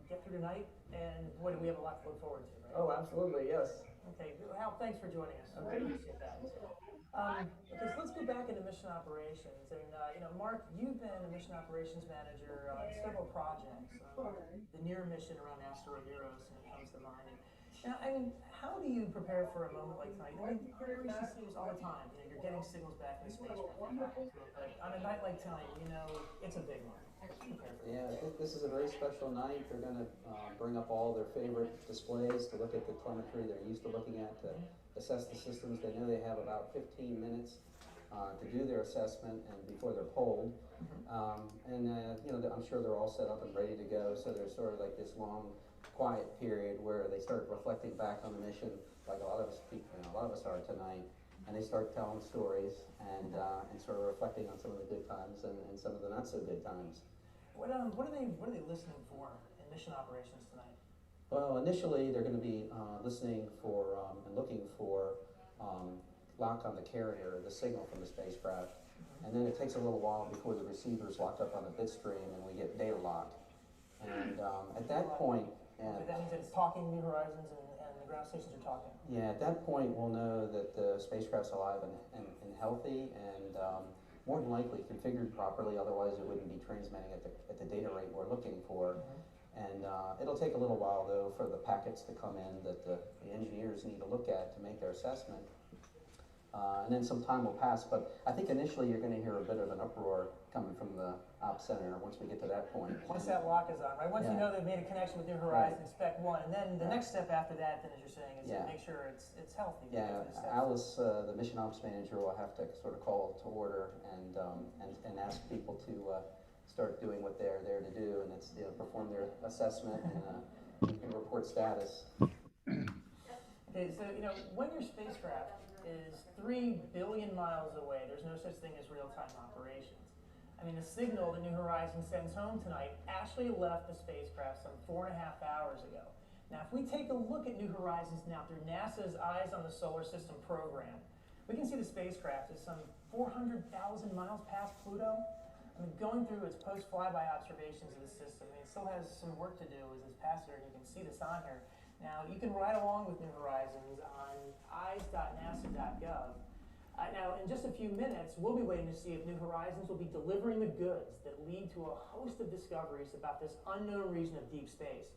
get through tonight, and boy, do we have a lot to look forward to, right? Oh, absolutely, yes. Okay, Hal, thanks for joining us. I appreciate that. Okay, so let's go back into mission operations. And, Mark, you've been a mission operations manager on several projects. The near mission around asteroid Eros comes to mind. And, how do you prepare for a moment like tonight? I mean, you see this all the time. You're getting signals back in space. But on a night like tonight, it's a big one. Yeah, I think this is a very special night. They're going to bring up all their favorite displays to look at the telemetry they're used to looking at, to assess the systems. They know they have about 15 minutes to do their assessment and before they're polled. I'm sure they're all set up and ready to go, so there's sort of like this long quiet period where they start reflecting back on the mission, like a lot of us are tonight, and they start telling stories and sort of reflecting on some of the good times and some of the not so good times. What are they listening for in mission operations tonight? Well, initially they're going to be listening for and looking for lock on the carrier, the signal from the spacecraft, and then it takes a little while before the receiver's locked up on the bit stream and we get data lock. And at that point, okay, that means that it's talking New Horizons and the ground stations are talking. Yeah, at that point we'll know that the spacecraft's alive and healthy and more than likely configured properly, otherwise it wouldn't be transmitting at the data rate we're looking for. And it'll take a little while though for the packets to come in that the engineers need to look at to make their assessment. And then some time will pass, but I think initially you're going to hear a bit of an uproar coming from the Ops Center once we get to that point. Once that lock is on, right? Once you Yeah. know they've made a connection with New Horizons, Spec 1, and then the next step after that, then as you're saying, is to make sure it's healthy. Yeah, Alice, the mission ops manager, will have to sort of call to order and ask people to start doing what they're there to do, and it's perform their assessment and report status. Okay, so when your spacecraft is 3 billion miles away, there's no such thing as real-time operations. I mean, the signal that New Horizons sends home tonight actually left the spacecraft some 4.5 hours ago. Now, if we take a look at New Horizons now through NASA's Eyes on the Solar System program, we can see the spacecraft is some 400,000 miles past Pluto. I mean, going through its post-flyby observations of the system, it still has some work to do as it's passed here, and you can see this on here. Now, you can ride along with New Horizons on eyes.nasa.gov. Now, in just a few minutes, we'll be waiting to see if New Horizons will be delivering the goods that lead to a host of discoveries about this unknown region of deep space.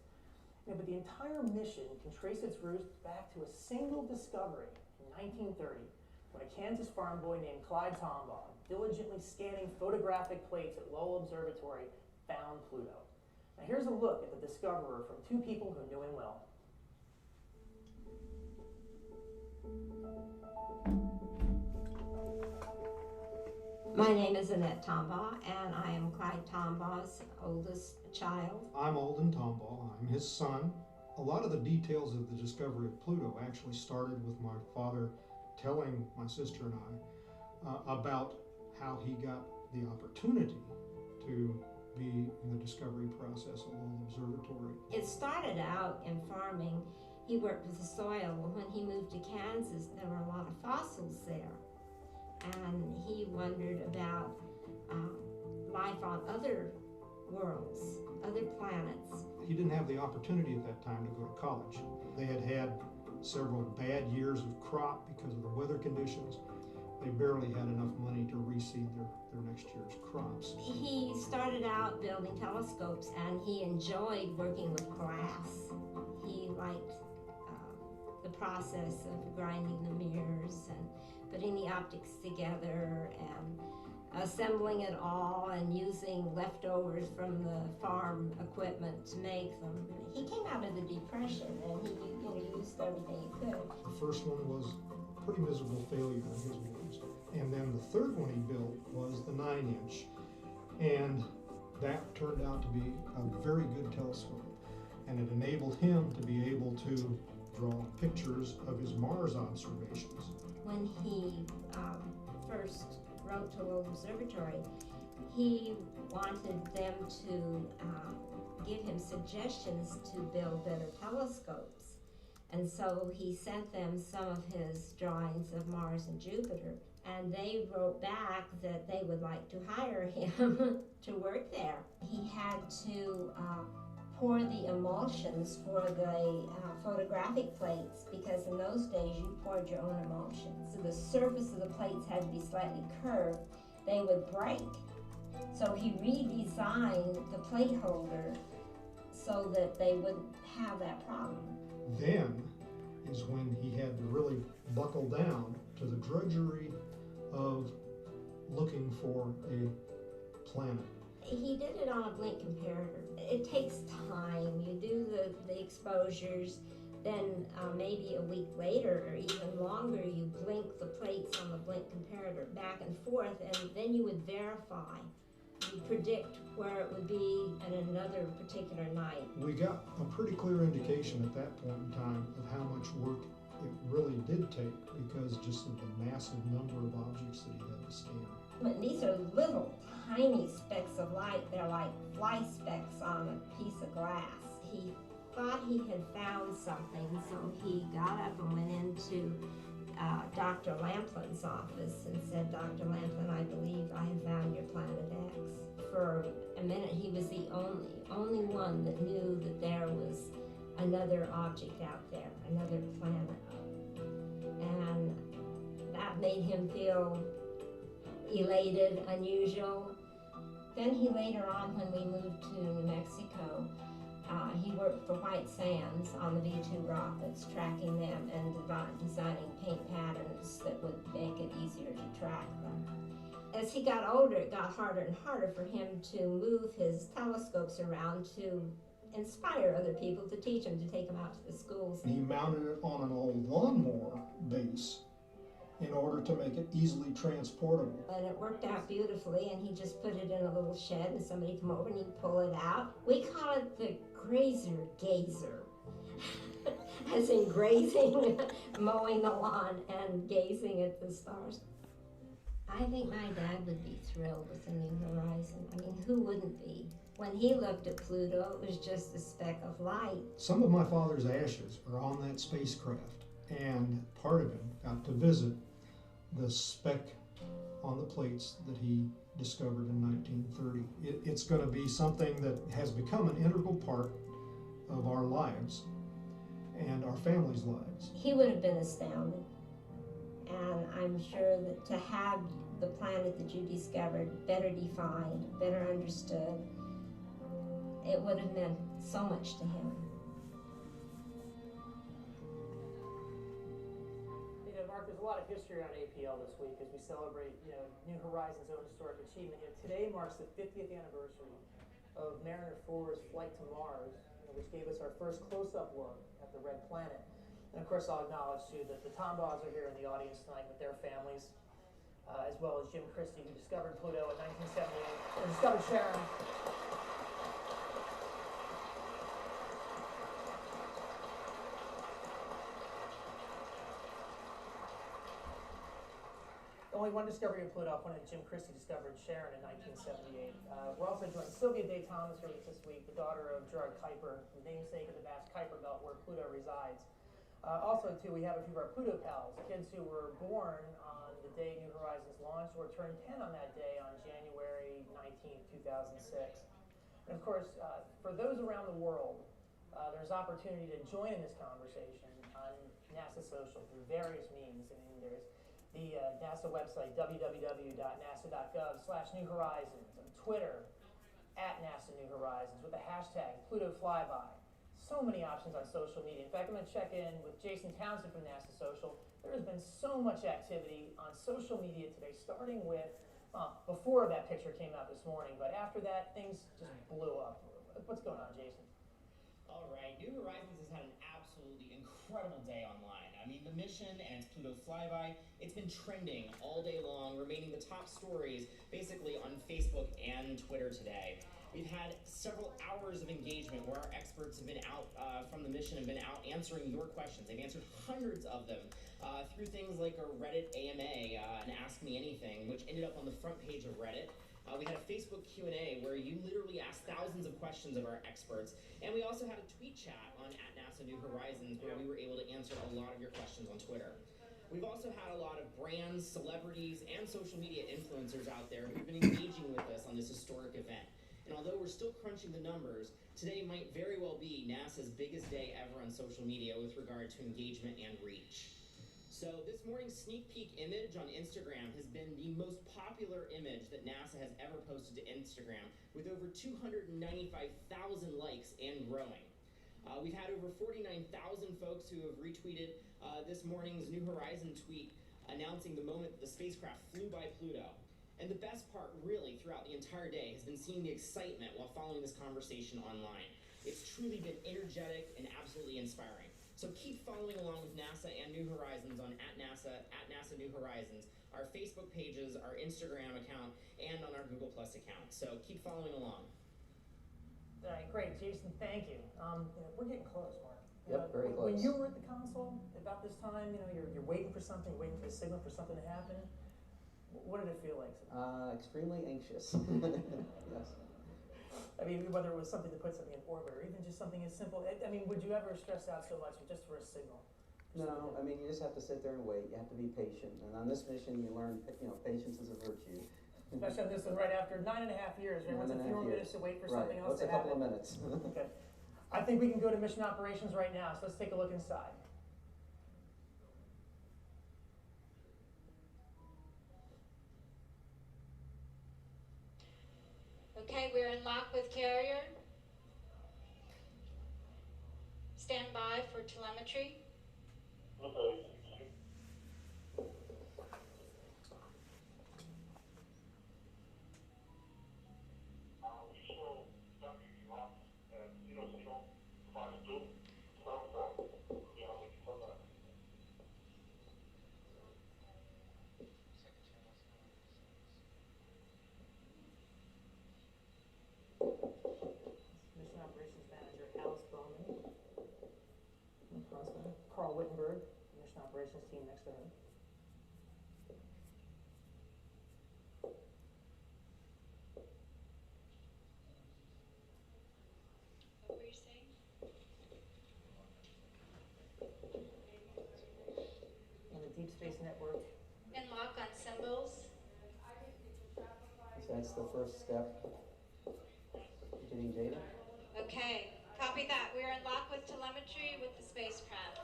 But the entire mission can trace its roots back to a single discovery in 1930, when a Kansas farm boy named Clyde Tombaugh, diligently scanning photographic plates at Lowell Observatory, found Pluto. Now, here's a look at the discoverer from two people who knew him well. My name is Annette Tombaugh, and I am Clyde Tombaugh's oldest child. I'm Alden Tombaugh. I'm his son. A lot of the details of the discovery of Pluto actually started with my father telling my sister and I about how he got the opportunity to be in the discovery process at Lowell Observatory. It started out in farming. He worked with the soil. When he moved to Kansas, there were a lot of fossils there. And he wondered about life on other worlds, other planets. He didn't have the opportunity at that time to go to college. They had had several bad years of crop because of the weather conditions. They barely had enough money to reseed their next year's crops. He started out building telescopes, and he enjoyed working with glass. He liked the process of grinding the mirrors and putting the optics together and assembling it all and using leftovers from the farm equipment to make them. He came out of the Depression and he used everything he could. The first one was a pretty miserable failure in his words. And then the third one he built was the 9-inch. And that turned out to be a very good telescope. And it enabled him to be able to draw pictures of his Mars observations. When he first wrote to Lowell Observatory, he wanted them to give him suggestions to build better telescopes. And so he sent them some of his drawings of Mars and Jupiter, and they wrote back that they would like to hire him to work there. He had to pour the emulsions for the photographic plates, because in those days you poured your own emulsions. So the surface of the plates had to be slightly curved. They would break. So he redesigned the plate holder so that they wouldn't have that problem. Then is when he had to really buckle down to the drudgery of looking for a planet. He did it on a blink comparator. It takes time. You do the exposures, then maybe a week later or even longer, you blink the plates on the blink comparator back and forth, and then you would verify. You predict where it would be at another particular night. We got a pretty clear indication at that point in time of how much work it really did take because just of the massive number of objects that he had to scan. But these are little tiny specks of light. They're like fly specks on a piece of glass. He thought he had found something, so he got up and went into Dr. Lamplin's office and said, "Dr. Lamplin, I believe I have found your Planet X." For a minute, he was the only one that knew that there was another object out there, another planet. And that made him feel elated, unusual. Then he later on, when we moved to New Mexico, he worked for White Sands on the V-2 rockets, tracking them and designing paint patterns that would make it easier to track them. As he got older, it got harder and harder for him to move his telescopes around to inspire other people, to teach them, to take them out to the schools. He mounted it on an old lawnmower base in order to make it easily transportable. And it worked out beautifully, and he just put it in a little shed, and somebody come over and he'd pull it out. We call it the grazer gazer, as in grazing, mowing the lawn and gazing at the stars. I think my dad would be thrilled with the New Horizon. I mean, who wouldn't be? When he looked at Pluto, it was just a speck of light. Some of my father's ashes are on that spacecraft, and part of him got to visit the speck on the plates that he discovered in 1930. It's going to be something that has become an integral part of our lives and our families' lives. He would have been astounded. And I'm sure that to have the planet that you discovered better defined, better understood, it would have meant so much to him. Mark, there's a lot of history around APL this week as we celebrate, New Horizons' own historic achievement. Today marks the 50th anniversary of Mariner 4's flight to Mars, which gave us our first close-up look at the red planet. And of course, I'll acknowledge too that the Tombaughs are here in the audience tonight with their families, as well as Jim Christie, who discovered Pluto in 1978 and discovered Sharon. Only one discovery of Pluto, one that Jim Christie discovered Sharon in 1978. We're also joined Sylvia Day Thomas here with us this week, the daughter of Gerard Kuiper, the namesake of the vast Kuiper Belt where Pluto resides. Also, too, we have a few of our Pluto pals, kids who were born on the day New Horizons launched or turned 10 on that day on January 19th, 2006. And of course, for those around the world, there's opportunity to join in this conversation on NASA Social through various means. I mean, there's the NASA website, www.nasa.gov/New Horizons, on Twitter, @NASA New Horizons, with the hashtag Pluto Flyby. So many options on social media. In fact, I'm going to check in with Jason Townsend from NASA Social. There has been so much activity on social media today, starting with, before that picture came out this morning, but after that, things just blew up. What's going on, Jason? All right, New Horizons has had an absolutely incredible day online. I mean, the mission and its Pluto flyby, it's been trending all day long, remaining the top stories basically on Facebook and Twitter today. We've had several hours of engagement where our experts have been out from the mission, have been out answering your questions. They've answered hundreds of them through things like a Reddit AMA and Ask Me Anything, which ended up on the front page of Reddit. We had a Facebook Q&A where you literally asked thousands of questions of our experts. And we also had a tweet chat on @NASA New Horizons where we were able to answer a lot of your questions on Twitter. We've also had a lot of brands, celebrities, and social media influencers out there who've been engaging with us on this historic event. And although we're still crunching the numbers, today might very well be NASA's biggest day ever on social media with regard to engagement and reach. So this morning's sneak peek image on Instagram has been the most popular image that NASA has ever posted to Instagram, with over 295,000 likes and growing. We've had over 49,000 folks who have retweeted this morning's New Horizon tweet announcing the moment that the spacecraft flew by Pluto. And the best part, really, throughout the entire day has been seeing the excitement while following this conversation online. It's truly been energetic and absolutely inspiring. So keep following along with NASA and New Horizons on @NASA New Horizons, our Facebook pages, our Instagram account, and on our Google Plus account. So keep following along. All right, great, Jason, thank you. We're getting close, Mark. Yep, very close. When you were at the console about this time, you're waiting for something, waiting for the signal for something to happen. What did it feel like? Extremely anxious. Yes. I mean, whether it was something to put something in orbit or even just something as simple. I mean, would you ever stress out so much just for a signal? No, I mean, you just have to sit there and wait. You have to be patient. And on this mission, you learn, patience is a virtue. Especially on this one, right after 9.5 years, right? What's a few more minutes to wait for something else What's to a happen? couple of minutes? Okay. I think we can go to mission operations right now, so let's take a look inside. Okay, we're in lock with carrier. Stand by for telemetry. Okay. Mission operations manager Alice Bowman. And husband Carl Wittenberg, mission operations team next to her. What were you saying? And the Deep Space Network. In lock on symbols. So that's the first step. Getting data. Okay, copy that. We're in lock with telemetry with the spacecraft.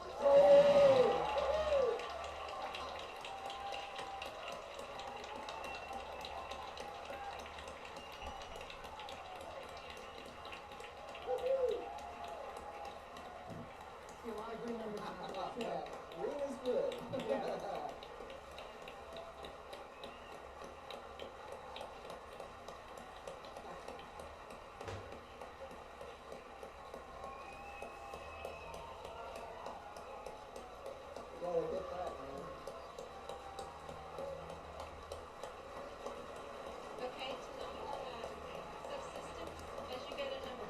See a lot of green numbers in our Yeah, green is good. You gotta get that, man. Okay, subsystems, as you get a number.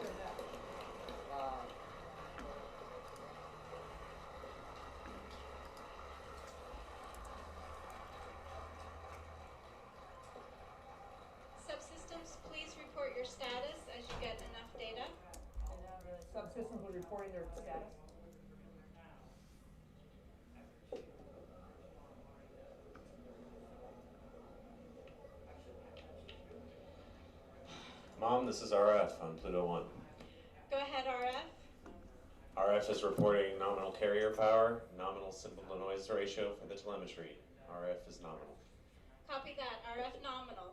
Subsystems, please report your status as you get enough data. And now the subsystems will be reporting their status. Mom, this is RF on Pluto 1. Go ahead, RF. RF is reporting nominal carrier power, nominal symbol to noise ratio for the telemetry. RF is nominal. Copy that, RF nominal.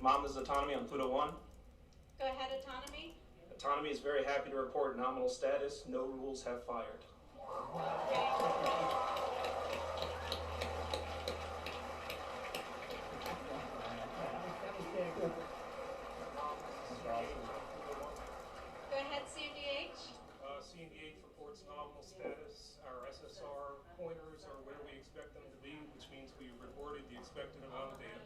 Mom, this is Autonomy on Pluto 1. Go ahead, autonomy. Autonomy is very happy to report nominal status. No rules have fired. Go ahead, CNDH. CNDH reports nominal status. Our SSR pointers are where we expect them to be, which means we reported the expected amount of data.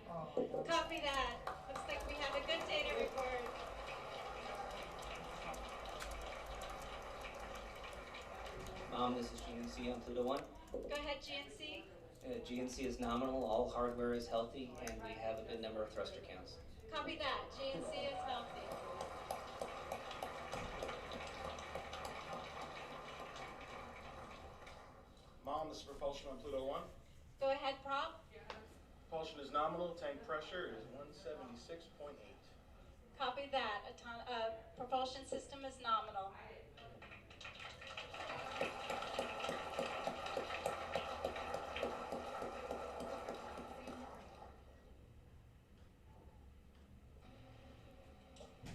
Copy that. Looks like we have a good data report. Mom, this is GNC on Pluto 1. Go ahead, GNC. GNC is nominal, all hardware is healthy, and we have a good number of thruster counts. Copy that. GNC is healthy. this is propulsion on Pluto 1. Go ahead, prop. Propulsion is nominal, tank pressure is 176.8. Copy that. Propulsion system is nominal.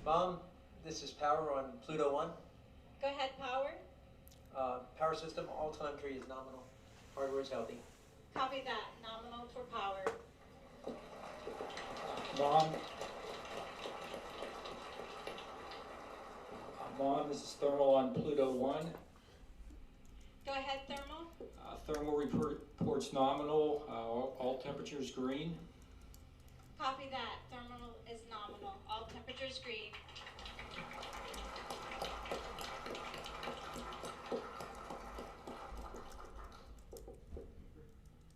Mom, this is power on Pluto 1. Go ahead, power. Power system, all telemetry is nominal. Hardware is healthy. Copy that. Nominal for power. Mom, this is thermal on Pluto 1. Go ahead, thermal. Thermal reports nominal, all temperatures green. Copy that. Thermal is nominal. All temperatures green.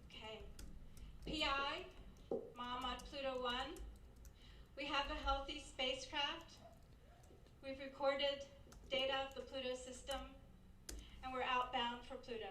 Okay. PI, Mom on Pluto 1. We have a healthy spacecraft. We've recorded data of the Pluto system, and we're outbound for Pluto.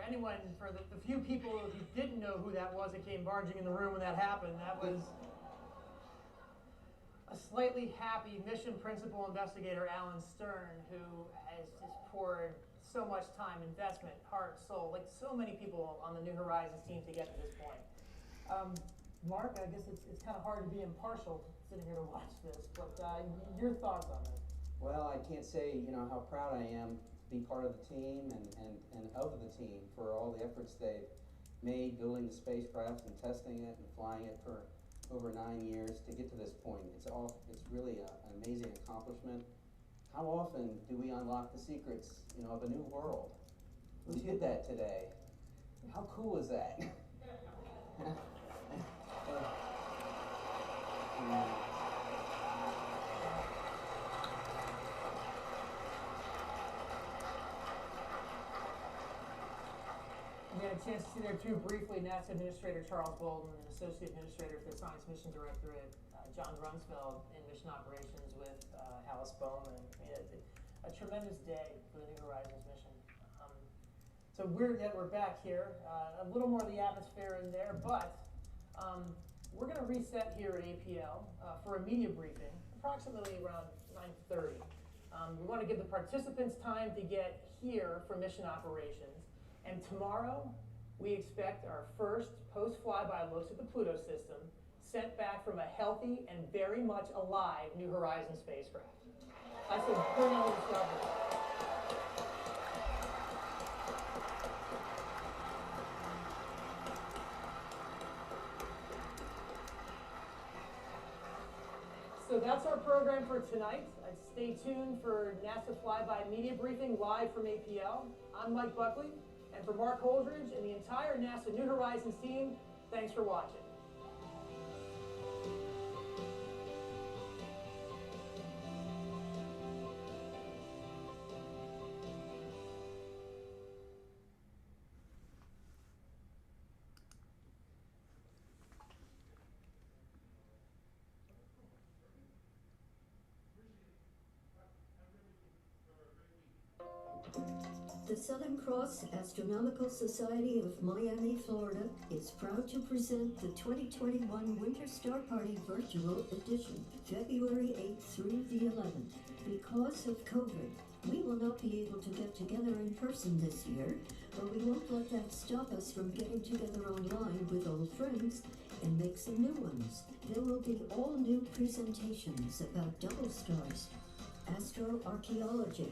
Anyone, for the few people who didn't know who that was that came barging in the room when that happened, that was a slightly happy mission principal investigator, Alan Stern, who has just poured so much time, investment, heart, soul, like so many people on the New Horizons team to get to this point. Mark, I guess it's kind of hard to be impartial sitting here to watch this, but your thoughts on it? Well, I can't say, how proud I am to be part of the team and of the team for all the efforts they've made building the spacecraft and testing it and flying it for over 9 years to get to this point. It's really an amazing accomplishment. How often do we unlock the secrets, of a new world? We did that today. How cool is that? We had a chance to see there too briefly NASA Administrator Charles Bolden and Associate Administrator for the Science Mission Directorate, John Grunsfeld, in mission operations with Alice Bowman. A tremendous day for the New Horizons mission. So we're back here, a little more of the atmosphere in there, but we're going to reset here at APL for a media briefing, approximately around 9:30. We want to give the participants time to get here for mission operations. And tomorrow, we expect our first post-flyby looks at the Pluto system sent back from a healthy and very much alive New Horizons spacecraft. I said, bring on the discovery. So that's our program for tonight. Stay tuned for NASA Flyby Media Briefing live from APL. I'm Mike Buckley. And for Mark Holdridge and the entire NASA New Horizons team, thanks for watching. The Southern Cross Astronomical Society of Miami, Florida is proud to present the 2021 Winter Star Party Virtual Edition, February 8th through the 11th. Because of COVID, we will not be able to get together in person this year, but we won't let that stop us from getting together online with old friends and make some new ones. There will be all new presentations about double stars, astroarchaeology,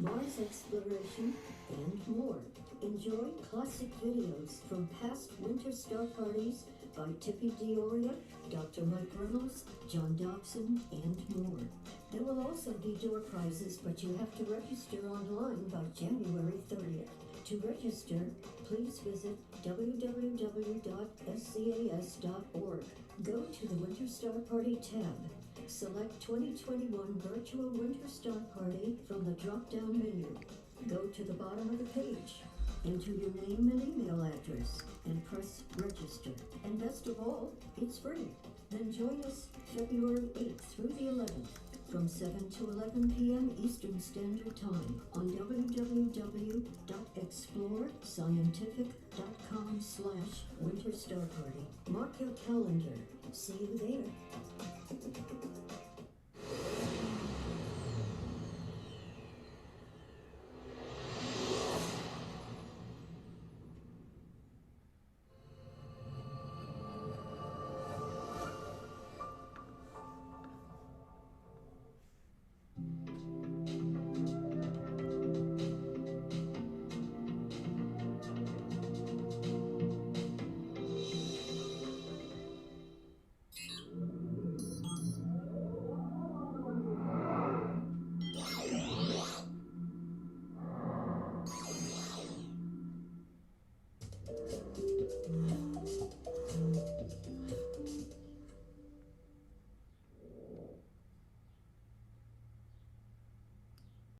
Mars exploration, and more. Enjoy classic videos from past winter star parties by Tippy Dioria, Dr. Mike Reynolds, John Dobson, and more. There will also be door prizes, but you have to register online by January 30th. To register, please visit www.scas.org. Go to the Winter Star Party tab. Select 2021 Virtual Winter Star Party from the drop-down menu. Go to the bottom of the page. Enter your name and email address and press register. And best of all, it's free. Then join us February 8th through the 11th from 7 to 11 p.m. Eastern Standard Time on www.explorescientific.com/Winter Star Party. Mark your calendar. See you there.